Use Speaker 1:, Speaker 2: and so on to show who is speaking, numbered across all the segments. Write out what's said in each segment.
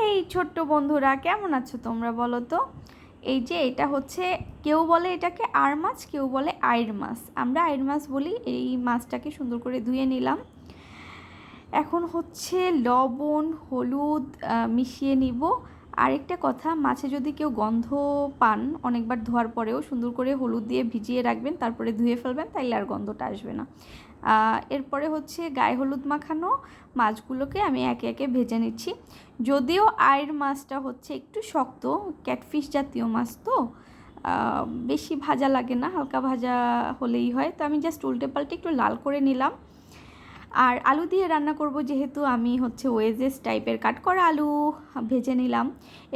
Speaker 1: এই ছোট্ট বন্ধুরা কেমন আছো তোমরা বলো তো। এই যে এটা হচ্ছে, কেউ বলে এটাকে আর মাছ, কেউ বলে আইড় মাছ। আমরা আইড় মাছ বলি। এই মাছটাকে সুন্দর করে ধুয়ে নিলাম। এখন হচ্ছে লবণ হলুদ মিশিয়ে নিব। আরেকটা কথা, মাছে যদি কেউ গন্ধ পান অনেকবার ধোয়ার পরেও সুন্দর করে হলুদ দিয়ে ভিজিয়ে রাখবেন, তারপরে ধুয়ে ফেলবেন, তাইলে আর গন্ধটা আসবে না। এরপরে হচ্ছে গায়ে হলুদ মাখানো মাছগুলোকে আমি একে একে ভেজে নিচ্ছি। যদিও আইড় মাছটা হচ্ছে একটু শক্ত, ক্যাটফিশ জাতীয় মাছ তো বেশি ভাজা লাগে না, হালকা ভাজা হলেই হয়। তো আমি জাস্ট উল্টে পাল্টে একটু লাল করে নিলাম। আর আলু দিয়ে রান্না করব, যেহেতু আমি হচ্ছে ওয়েজেস টাইপের কাট করা আলু ভেজে নিলাম।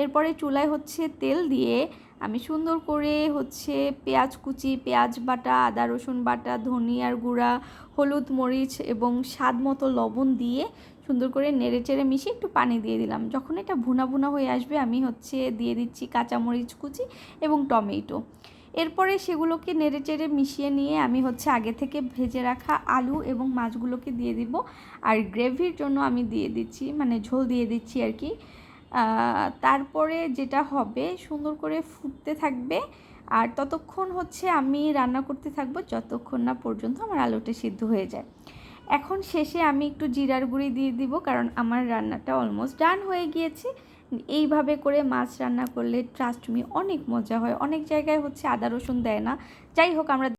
Speaker 1: এরপরে চুলায় হচ্ছে তেল দিয়ে আমি সুন্দর করে হচ্ছে পেঁয়াজ কুচি, পেঁয়াজ বাটা, আদা রসুন বাটা, ধনিয়ার গুঁড়া, হলুদ মরিচ এবং স্বাদ মতো লবণ দিয়ে সুন্দর করে নেড়ে চেড়ে মিশিয়ে একটু পানি দিয়ে দিলাম। যখন এটা ভুনা ভুনা হয়ে আসবে আমি হচ্ছে দিয়ে দিচ্ছি কাঁচামরিচ কুচি এবং টমেটো। এরপরে সেগুলোকে নেড়ে চেড়ে মিশিয়ে নিয়ে আমি হচ্ছে আগে থেকে ভেজে রাখা আলু এবং মাছগুলোকে দিয়ে দিব। আর গ্রেভির জন্য আমি দিয়ে দিচ্ছি, মানে ঝোল দিয়ে দিচ্ছি আর কি। তারপরে যেটা হবে, সুন্দর করে ফুটতে থাকবে। আর ততক্ষণ হচ্ছে আমি রান্না করতে থাকবো যতক্ষণ না পর্যন্ত আমার আলুটা সিদ্ধ হয়ে যায়। এখন শেষে আমি একটু জিরার গুঁড়ি দিয়ে দিব, কারণ আমার রান্নাটা অলমোস্ট ডান হয়ে গিয়েছে। এইভাবে করে মাছ রান্না করলে ট্রাস্ট মি অনেক মজা হয়। অনেক জায়গায় হচ্ছে আদা রসুন দেয় না। যাই হোক, আমরা